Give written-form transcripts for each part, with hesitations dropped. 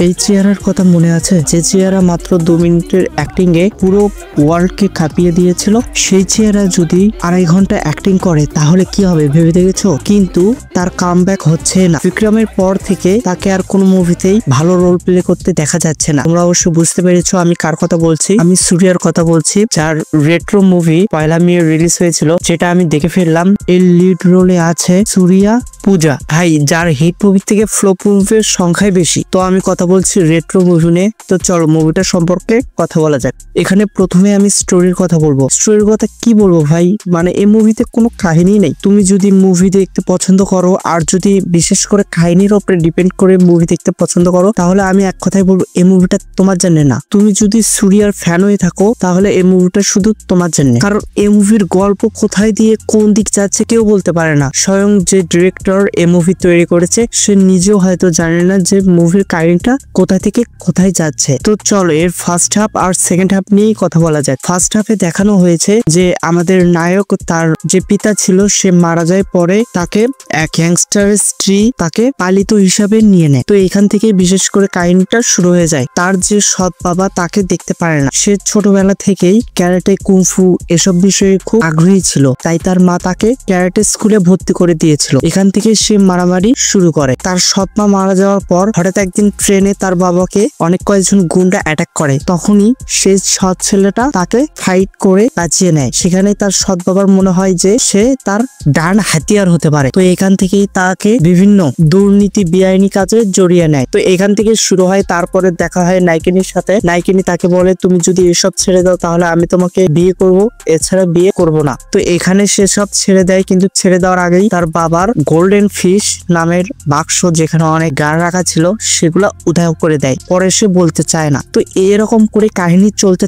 এই চেহারার কথা মনে আছে? যে চেহারা মাত্র 2 মিনিটের অ্যাক্টিং এ পুরো ওয়ার্ল্ডকে কাঁপিয়ে দিয়েছিল। সেই চেহারা যদি 2.5 ঘন্টা অ্যাক্টিং করে তাহলে কি হবে ভেবে দেখেছো? কিন্তু তার কামব্যাক হচ্ছে না। বিক্রমের পর থেকে তাকে আর কোনো মুভিতেই ভালো রোল প্লে করতে দেখা যাচ্ছে না। তোমরা অবশ্য বুঝতে পেরেছো আমি কার কথা বলছি। আমি সূর্যার কথা বলছি, যার রেট্রো মুভি 1 মে রিলিজ হয়েছিল, যেটা আমি দেখে ফেললাম। এর লিড রোলে আছে সূর্যা, পূজা, ভাই যার হিট মুভি থেকে ফ্লপ মুভির সংখ্যাই বেশি। তো আমি কথা বলছি রেট্রো মুভি নিয়ে। তো চলো মুভিটা সম্পর্কে কথা বলা যাক। এখানে প্রথমে আমি স্টোরির কথা বলবো। স্টোরির কথা কি বলবো ভাই, মানে এই মুভিতে কোনো কাহিনী নেই। তুমি যদি মুভি দেখতে পছন্দ করো, আর যদি বিশেষ করে কাহিনীর উপরে ডিপেন্ড করে মুভি দেখতে পছন্দ করো, তাহলে আমি এক কথাই বলবো এই মুভিটা তোমার জন্য না। তুমি যদি সূর্যার ফ্যান হয়ে থাকো তাহলে এই মুভিটা শুধু তোমার জন্য। কারণ এই মুভির গল্প কোথায় দিয়ে কোন দিক যাচ্ছে কেউ বলতে পারে না। স্বয়ং যে ডিরেক্টর এই মুভি তৈরি করেছে সে নিজেও হয়তো জানে না যে মুভির কাহিনীটা কোথা থেকে কোথায় যাচ্ছে। তো চলো এর ফার্স্ট হাফ আর সেকেন্ড হাফ নিয়েই কথা বলা যায়। ফার্স্ট হাফে দেখানো হয়েছে যে আমাদের নায়ক, তার যে পিতা ছিল সে মারা যায়, পরে তাকে এক গ্যাংস্টারের স্ত্রী তাকে পালিত হিসাবে নিয়ে নেয়। তো এখান থেকে বিশেষ করে কাহিনীটা শুরু হয়ে যায়। তার যে সৎ বাবা তাকে দেখতে পারে না। সে ছোটবেলা থেকেই ক্যারাটে, কুংফু এসব বিষয়ে খুব আগ্রহী ছিল, তাই তার মা তাকে ক্যারাটে স্কুলে ভর্তি করে দিয়েছিল। এখান থেকে সে মারামারি শুরু করে। তার সৎ মা মারা যাওয়ার পর হঠাৎ একদিন ট্রেনে তার বাবাকে অনেক কয়েকজন গুন্ডা অ্যাটাক করে। তখনই সে সৎ ছেলেটা তাকে ফাইট করে বাঁচিয়ে নেয়। সেখানে তার সৎ বাবার মনে হয় যে সে তার ডান হাতিয়ার হতে পারে। তো এখান থেকেই তাকে বিভিন্ন দুর্নীতি, বেআইনি কাজে জড়িয়ে নেয়। তো এখান থেকে শুরু হয়। তারপরে দেখা হয় নায়িকানির সাথে। নায়িকানি তাকে বলে তুমি যদি এসব ছেড়ে দাও তাহলে আমি তোমাকে বিয়ে করব, এছাড়া বিয়ে করব না। তো এখানে সে সব ছেড়ে দেয়, কিন্তু ছেড়ে দেওয়ার আগেই তার বাবার গোল্ডেন ফিশ নামের বাক্স, যেখানে অনেক গান রাখা ছিল, সেগুলা উধাও করে দেয়। পরে সে বলতে চায় না। তো এরকম করে কাহিনী চলতে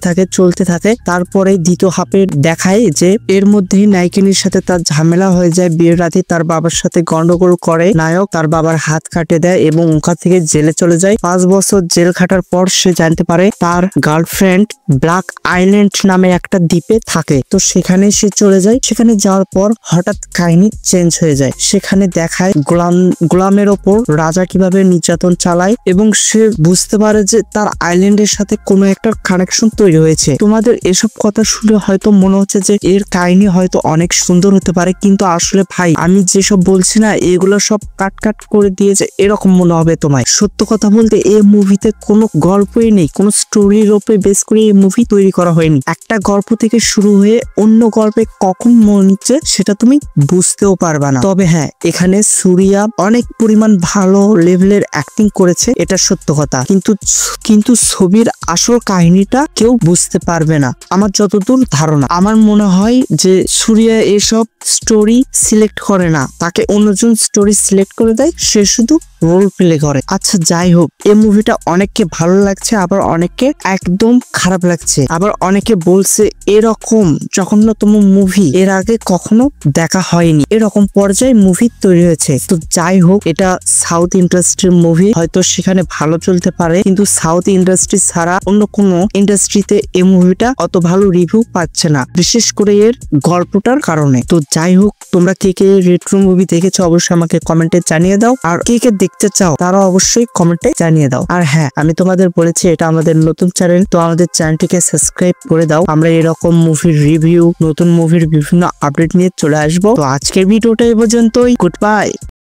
থাকে। তারপরে দ্বিতীয় হাফে দেখায় যে এর মধ্যেই নায়িকানির সাথে তার ঝামেলা হয়ে যায়। বিয়ের রাতে তার বাবার সাথে গন্ডগোল করে নায়ক, তার বাবার হাত কাটে দেয় এবং ওখান থেকে জেলে চলে যায়। 5 বছর জেল খাটার পর সে জানতে পারে তার গার্লফ্রেন্ড ব্ল্যাক আইল্যান্ড নামে একটা দ্বীপে থাকে। তো সেখানে সে চলে যায়। সেখানে যাওয়ার পর হঠাৎ কাহিনী চেঞ্জ হয়ে যায়। সেখানে দেখায় গোলামের ওপর রাজা কিভাবে নির্যাতন চালায় এবং সে বুঝতে পারে যে তার আইল্যান্ডের সাথে কোনো একটা কানেকশন তৈরি হয়েছে। তোমাদের এসব কথা শুনে হয়তো মনে হচ্ছে যে এর কাহিনী হয়তো অনেক সুন্দর হতে পারে, কিন্তু আসলে ভাই আমি যেসব বলছি না এগুলো সব কাট করে দিয়েছে এরকম মনে হবে তোমায়। সত্য কথা বলতে এই মুভিতে কোনো গল্পই নেই, কোনো স্টোরির উপরে বেস করে এই মুভি তৈরি করা হয়নি। একটা গল্প থেকে শুরু হয়ে অন্য গল্পে কখন মনে হচ্ছে সেটা তুমি বুঝতেও পারবা না। তবে হ্যাঁ, এখানে সূর্যা অনেক পরিমাণ ভালো লেভেলের অ্যাক্টিং করেছে, এটা সত্য কথা। কিন্তু ছবির আসল কাহিনীটা কেউ বুঝতে পারবে না আমার যতদূর ধারণা। আমার মনে হয় যে সূর্যা এসব স্টোরি সিলেক্ট করে না, তাকে অন্যজন স্টোরি সিলেক্ট করে দেয়, সে শুধু রোল প্লে করে। আচ্ছা যাই হোক, এই মুভিটা অনেককে ভালো লাগছে, আবার অনেককে একদম খারাপ লাগছে। আবার অনেকে বলছে এরকম জঘন্যতম মুভি এর আগে কখনো দেখা হয়নি, এরকম পর্যায়ে মুভি তৈরি হয়েছে। তো যাই হোক, এটা সাউথ ইন্ডাস্ট্রির মুভি, হয়তো সেখানে ভালো চলতে পারে, কিন্তু সাউথ ইন্ডাস্ট্রি ছাড়া অন্য কোনো ইন্ডাস্ট্রিতে এই মুভিটা অত ভালো রিভিউ পাচ্ছে না, বিশেষ করে এর গল্পটার কারণে। তো যাই হোক, তোমরা কে কে রেট্রো মুভি দেখেছো অবশ্যই আমাকে কমেন্টে জানিয়ে দাও, আর কে কে দেখতে চাও তারা অবশ্যই কমেন্টে জানিয়ে দাও। আর হ্যাঁ, আমি তোমাদের বলেছি এটা আমাদের নতুন চ্যানেল, তো আমাদের চ্যানেলটিকে সাবস্ক্রাইব করে দাও। আমরা এরকম মুভির রিভিউ, নতুন মুভির বিভিন্ন আপডেট নিয়ে চলে আসবো। তো আজকের ভিডিওটা এই পর্যন্তই। Good bye.